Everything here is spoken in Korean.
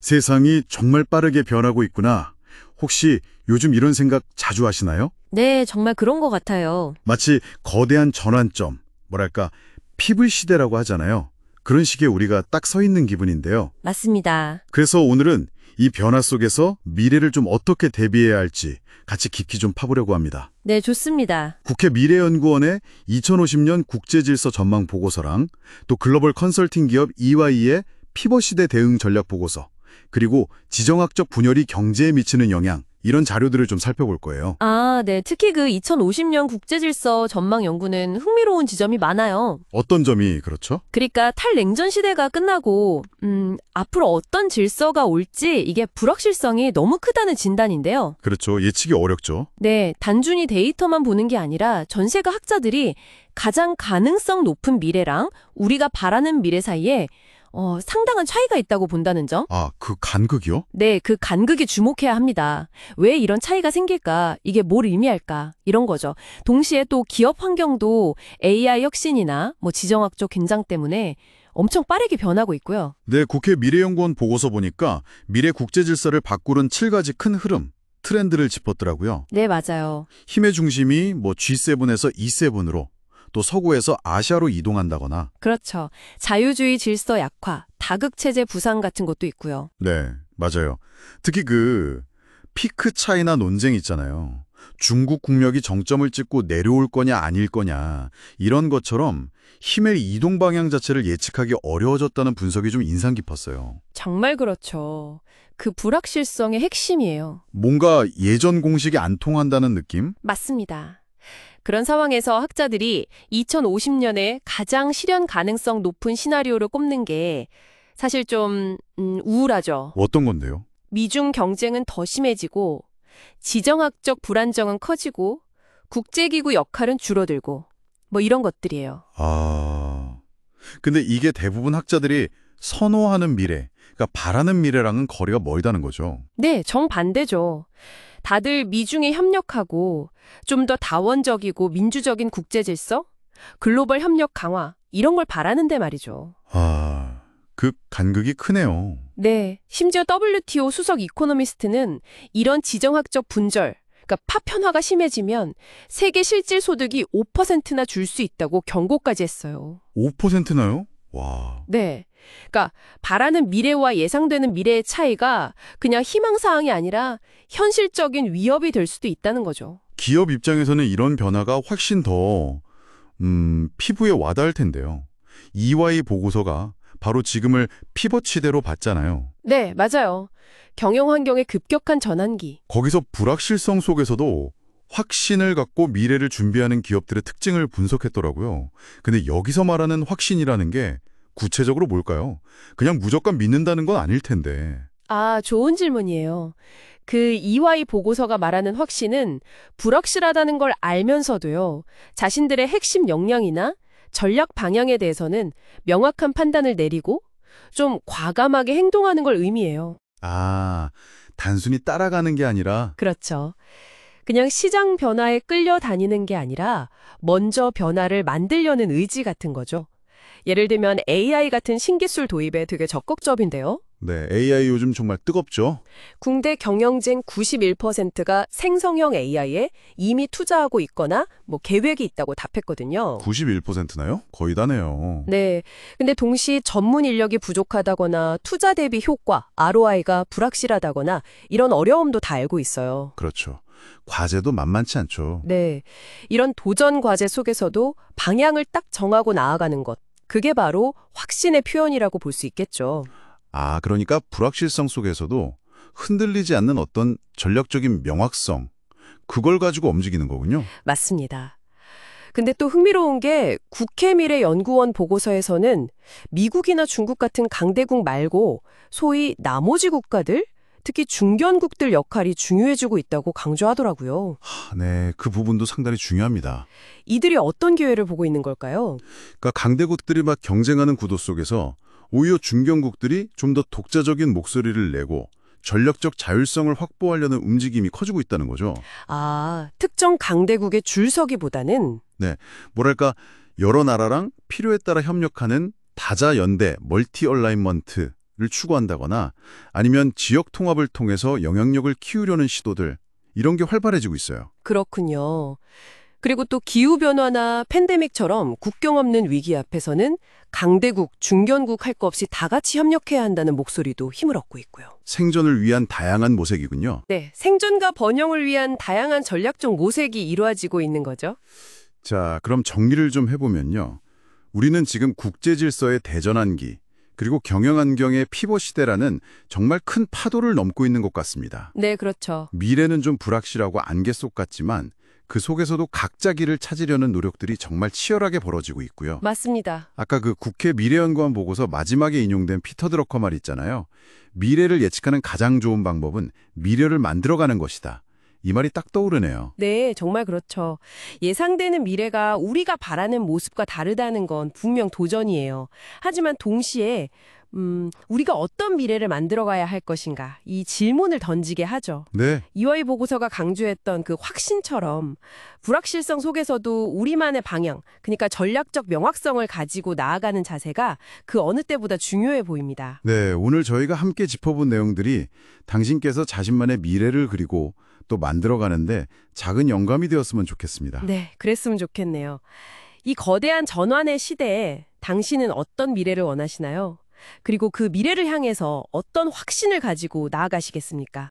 세상이 정말 빠르게 변하고 있구나. 혹시 요즘 이런 생각 자주 하시나요? 네, 정말 그런 것 같아요. 마치 거대한 전환점, 뭐랄까, 피블 시대라고 하잖아요. 그런 식의 우리가 딱 서 있는 기분인데요. 맞습니다. 그래서 오늘은 이 변화 속에서 미래를 좀 어떻게 대비해야 할지 같이 깊이 좀 파보려고 합니다. 네, 좋습니다. 국회 미래연구원의 2050년 국제질서 전망 보고서랑 또 글로벌 컨설팅 기업 EY의 피벗 시대 대응 전략 보고서, 그리고 지정학적 분열이 경제에 미치는 영향, 이런 자료들을 좀 살펴볼 거예요. 아, 네. 특히 그 2050년 국제질서 전망 연구는 흥미로운 지점이 많아요. 어떤 점이 그렇죠? 그러니까 탈냉전 시대가 끝나고 앞으로 어떤 질서가 올지 이게 불확실성이 너무 크다는 진단인데요. 그렇죠. 예측이 어렵죠. 네, 단순히 데이터만 보는 게 아니라 전 세계 학자들이 가장 가능성 높은 미래랑 우리가 바라는 미래 사이에 상당한 차이가 있다고 본다는 점? 아, 그 간극이요? 네, 그 간극에 주목해야 합니다. 왜 이런 차이가 생길까? 이게 뭘 의미할까? 이런 거죠. 동시에 또 기업 환경도 AI 혁신이나 지정학적 긴장 때문에 엄청 빠르게 변하고 있고요. 네, 국회 미래연구원 보고서 보니까 미래 국제 질서를 바꾸는 7가지 큰 흐름, 트렌드를 짚었더라고요. 네, 맞아요. 힘의 중심이 G7에서 E7으로, 또 서구에서 아시아로 이동한다거나. 그렇죠. 자유주의 질서 약화, 다극체제 부상 같은 것도 있고요. 네, 맞아요. 특히 그 피크 차이나 논쟁 있잖아요. 중국 국력이 정점을 찍고 내려올 거냐 아닐 거냐, 이런 것처럼 힘의 이동 방향 자체를 예측하기 어려워졌다는 분석이 좀 인상 깊었어요. 정말 그렇죠. 그 불확실성의 핵심이에요. 뭔가 예전 공식이 안 통한다는 느낌? 맞습니다. 그런 상황에서 학자들이 2050년에 가장 실현 가능성 높은 시나리오를 꼽는 게 사실 좀 우울하죠. 어떤 건데요? 미중 경쟁은 더 심해지고 지정학적 불안정은 커지고 국제기구 역할은 줄어들고 이런 것들이에요. 아, 근데 이게 대부분 학자들이 선호하는 미래, 그러니까 바라는 미래랑은 거리가 멀다는 거죠. 네, 정반대죠. 다들 미중에 협력하고 좀 더 다원적이고 민주적인 국제질서, 글로벌 협력 강화 이런 걸 바라는데 말이죠. 아, 그 간극이 크네요. 네, 심지어 WTO 수석 이코노미스트는 이런 지정학적 분절, 그러니까 파편화가 심해지면 세계 실질 소득이 5%나 줄 수 있다고 경고까지 했어요. 5%나요? 와. 네. 그러니까 바라는 미래와 예상되는 미래의 차이가 그냥 희망사항이 아니라 현실적인 위협이 될 수도 있다는 거죠. 기업 입장에서는 이런 변화가 훨씬 더 피부에 와닿을 텐데요. EY 보고서가 바로 지금을 피벗 시대로 봤잖아요. 네, 맞아요. 경영 환경의 급격한 전환기. 거기서 불확실성 속에서도 확신을 갖고 미래를 준비하는 기업들의 특징을 분석했더라고요. 근데 여기서 말하는 확신이라는 게 구체적으로 뭘까요? 그냥 무조건 믿는다는 건 아닐 텐데. 아, 좋은 질문이에요. 그 EY 보고서가 말하는 확신은 불확실하다는 걸 알면서도요, 자신들의 핵심 역량이나 전략 방향에 대해서는 명확한 판단을 내리고 좀 과감하게 행동하는 걸 의미해요. 아, 단순히 따라가는 게 아니라. 그렇죠. 그냥 시장 변화에 끌려다니는 게 아니라 먼저 변화를 만들려는 의지 같은 거죠. 예를 들면 AI 같은 신기술 도입에 되게 적극적인데요. 네, AI 요즘 정말 뜨겁죠? 국내 경영진 91%가 생성형 AI에 이미 투자하고 있거나 계획이 있다고 답했거든요. 91%나요? 거의 다네요. 네. 근데 동시 전문 인력이 부족하다거나 투자 대비 효과, ROI가 불확실하다거나 이런 어려움도 다 알고 있어요. 그렇죠. 과제도 만만치 않죠. 네. 이런 도전 과제 속에서도 방향을 딱 정하고 나아가는 것. 그게 바로 확신의 표현이라고 볼 수 있겠죠. 아, 그러니까 불확실성 속에서도 흔들리지 않는 어떤 전략적인 명확성, 그걸 가지고 움직이는 거군요. 맞습니다. 근데 또 흥미로운 게 국회미래연구원 보고서에서는 미국이나 중국 같은 강대국 말고 소위 나머지 국가들, 특히 중견국들 역할이 중요해지고 있다고 강조하더라고요. 네, 그 부분도 상당히 중요합니다. 이들이 어떤 기회를 보고 있는 걸까요? 그러니까 강대국들이 막 경쟁하는 구도 속에서 오히려 중견국들이 좀 더 독자적인 목소리를 내고 전략적 자율성을 확보하려는 움직임이 커지고 있다는 거죠. 아, 특정 강대국의 줄서기보다는 네, 여러 나라랑 필요에 따라 협력하는 다자연대, 멀티 얼라이먼트, 추구한다거나 아니면 지역 통합을 통해서 영향력을 키우려는 시도들, 이런 게 활발해지고 있어요. 그렇군요. 그리고 또 기후변화나 팬데믹처럼 국경 없는 위기 앞에서는 강대국, 중견국 할 거 없이 다 같이 협력해야 한다는 목소리도 힘을 얻고 있고요. 생존을 위한 다양한 모색이군요. 네, 생존과 번영을 위한 다양한 전략적 모색이 이루어지고 있는 거죠. 자, 그럼 정리를 좀 해보면요. 우리는 지금 국제 질서의 대전환기, 그리고 경영안경의 피벗 시대라는 정말 큰 파도를 넘고 있는 것 같습니다. 네, 그렇죠. 미래는 좀 불확실하고 안개 속 같지만 그 속에서도 각자 길을 찾으려는 노력들이 정말 치열하게 벌어지고 있고요. 맞습니다. 아까 그 국회 미래연구원 보고서 마지막에 인용된 피터 드러커 말 있잖아요. 미래를 예측하는 가장 좋은 방법은 미래를 만들어가는 것이다. 이 말이 딱 떠오르네요. 네, 정말 그렇죠. 예상되는 미래가 우리가 바라는 모습과 다르다는 건 분명 도전이에요. 하지만 동시에 우리가 어떤 미래를 만들어가야 할 것인가, 이 질문을 던지게 하죠. 네, 이화이 보고서가 강조했던 그 확신처럼 불확실성 속에서도 우리만의 방향, 그러니까 전략적 명확성을 가지고 나아가는 자세가 그 어느 때보다 중요해 보입니다. 네, 오늘 저희가 함께 짚어본 내용들이 당신께서 자신만의 미래를 그리고 또 만들어가는데 작은 영감이 되었으면 좋겠습니다. 네, 그랬으면 좋겠네요. 이 거대한 전환의 시대에 당신은 어떤 미래를 원하시나요? 그리고 그 미래를 향해서 어떤 확신을 가지고 나아가시겠습니까?